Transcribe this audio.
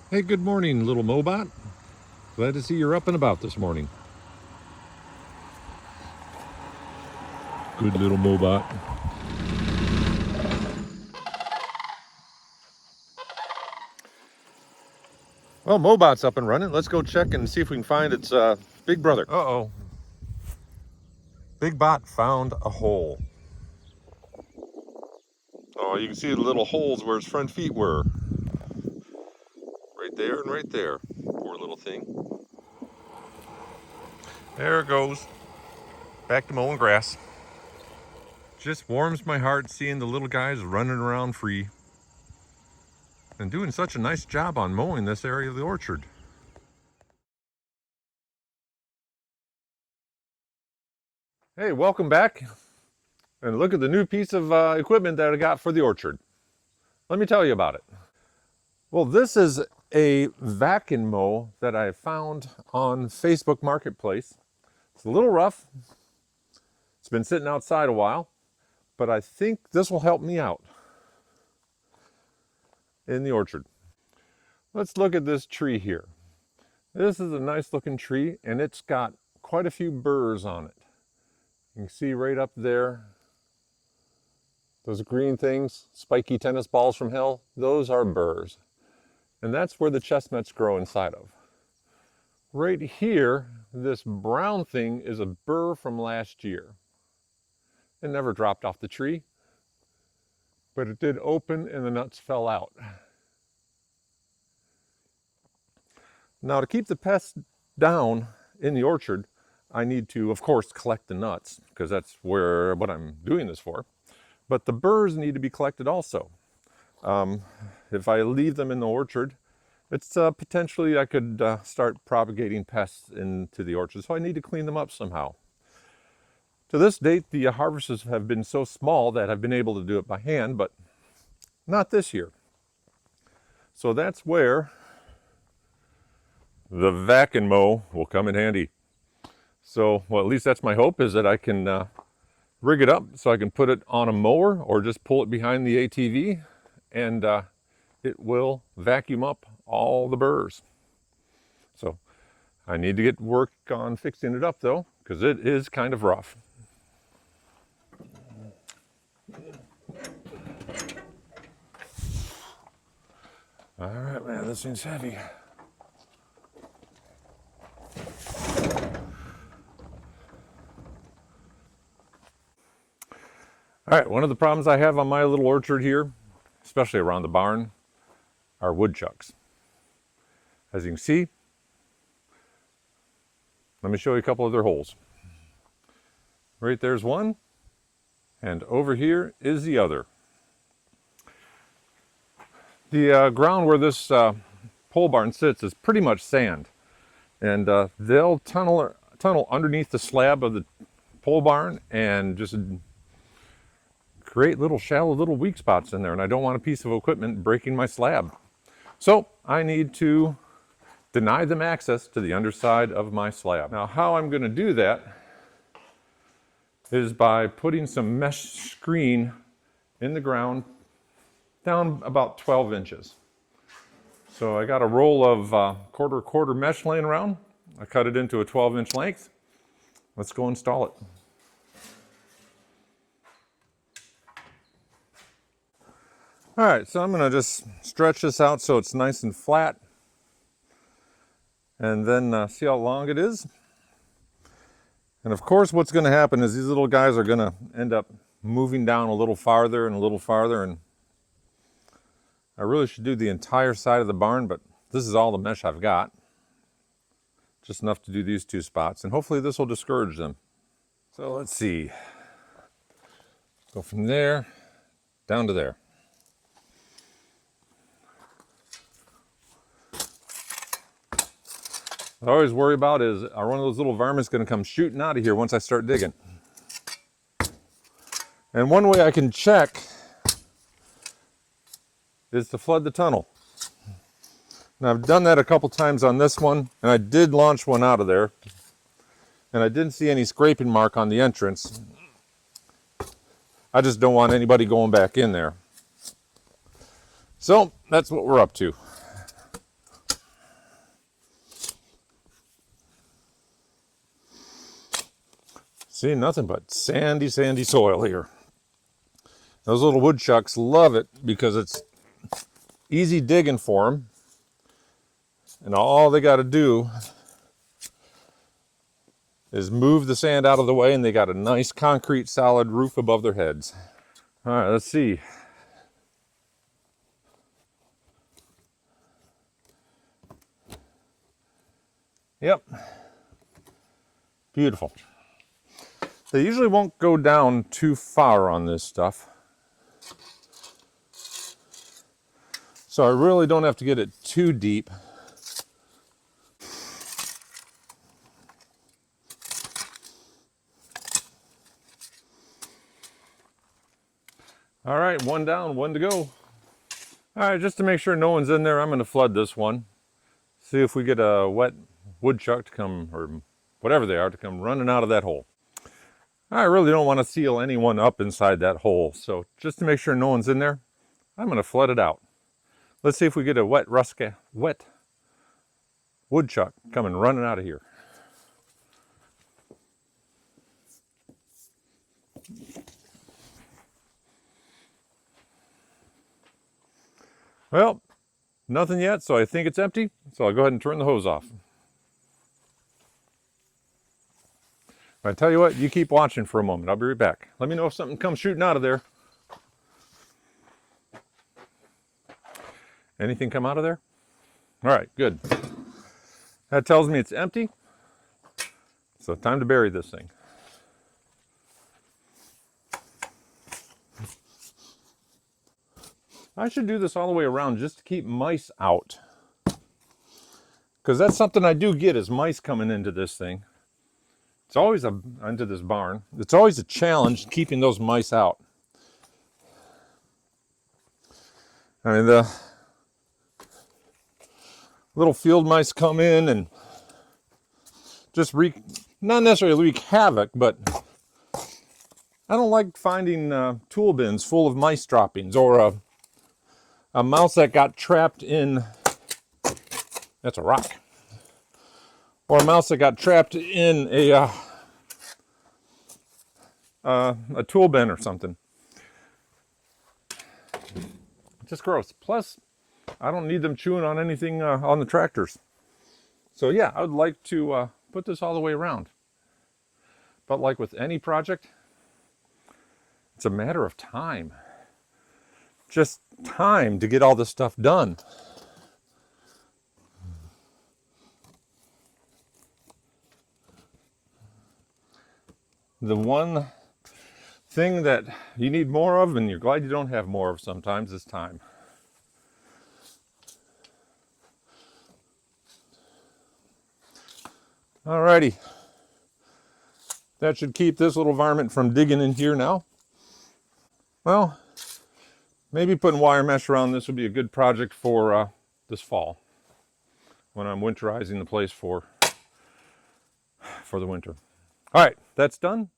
Hey, good morning, little Mobot. Glad to see you're up and about this morning. Good little Mobot. Well, Mobot's up and running. Let's go check and see if we can find its big brother. Uh-oh. Big Bot found a hole. Oh, you can see the little holes where its front feet were. Right there and right there. Poor little thing. There it goes. Back to mowing grass. Just warms my heart seeing the little guys running around free and doing such a nice job on mowing this area of the orchard. Hey, welcome back. And look at the new piece of equipment that I got for the orchard. Let me tell you about it. Well, this is a vacuum mow that I found on Facebook Marketplace. It's a little rough. It's been sitting outside a while, but I think this will help me out in the orchard. Let's look at this tree here. This is a nice looking tree and it's got quite a few burrs on it. You can see right up there, those green things, spiky tennis balls from hell, those are burrs. And that's where the chestnuts grow inside of. Right here, this brown thing is a burr from last year. It never dropped off the tree, but it did open and the nuts fell out. Now, to keep the pests down in the orchard, I need to, of course, collect the nuts, because that's what I'm doing this for. But the burrs need to be collected also. If I leave them in the orchard, it's potentially I could start propagating pests into the orchard, so I need to clean them up somehow. To this date, the harvests have been so small that I've been able to do it by hand, but not this year. So that's where the vacuum mow will come in handy. So, well, at least that's my hope, is that I can rig it up so I can put it on a mower or just pull it behind the ATV, and it will vacuum up all the burrs. So I need to get work on fixing it up though, because it is kind of rough. All right, man, this thing's heavy. All right, one of the problems I have on my little orchard here, especially around the barn, are woodchucks. As you can see, let me show you a couple of their holes. Right there's one, and over here is the other. The ground where this pole barn sits is pretty much sand, and they'll tunnel underneath the slab of the pole barn and just create shallow little weak spots in there, and I don't want a piece of equipment breaking my slab. So I need to deny them access to the underside of my slab. Now, how I'm going to do that is by putting some mesh screen in the ground down about 12 inches. So I got a roll of quarter mesh laying around. I cut it into a 12-inch length. Let's go install it. All right, so I'm going to just stretch this out so it's nice and flat, and then see how long it is. And of course, what's going to happen is these little guys are going to end up moving down a little farther and a little farther, and I really should do the entire side of the barn, but this is all the mesh I've got. Just enough to do these two spots, and hopefully this will discourage them. So let's see. Go from there down to there. What I always worry about is, are one of those little varmints going to come shooting out of here once I start digging? And one way I can check is to flood the tunnel. Now, I've done that a couple times on this one, and I did launch one out of there, and I didn't see any scraping mark on the entrance. I just don't want anybody going back in there. So that's what we're up to. See, nothing but sandy, sandy soil here. Those little woodchucks love it because it's easy digging for them. And all they got to do is move the sand out of the way, and they got a nice concrete solid roof above their heads. All right, let's see. Yep. Beautiful. They usually won't go down too far on this stuff. So I really don't have to get it too deep. All right, one down, one to go. All right, just to make sure no one's in there, I'm going to flood this one. See if we get a wet woodchuck to come, or whatever they are, to come running out of that hole. I really don't want to seal anyone up inside that hole, so just to make sure no one's in there, I'm going to flood it out. Let's see if we get a wet woodchuck coming running out of here. Well, nothing yet, so I think it's empty, so I'll go ahead and turn the hose off. I tell you what, you keep watching for a moment. I'll be right back. Let me know if something comes shooting out of there. Anything come out of there? All right, good. That tells me it's empty. So time to bury this thing. I should do this all the way around just to keep mice out. Because that's something I do get, is mice coming into this thing. It's always into this barn. It's always a challenge keeping those mice out. I mean, the little field mice come in and just not necessarily wreak havoc, but I don't like finding tool bins full of mice droppings, or a mouse that got trapped in, that's a rock, or a mouse that got trapped in a tool bin or something. Just gross. Plus, I don't need them chewing on anything on the tractors. So yeah, I would like to put this all the way around. But like with any project, it's a matter of time. Just time to get all this stuff done. The one thing that you need more of, and you're glad you don't have more of sometimes, is time. Alrighty. That should keep this little varmint from digging in here now. Well, maybe putting wire mesh around this would be a good project for this fall, when I'm winterizing the place for the winter. All right, that's done.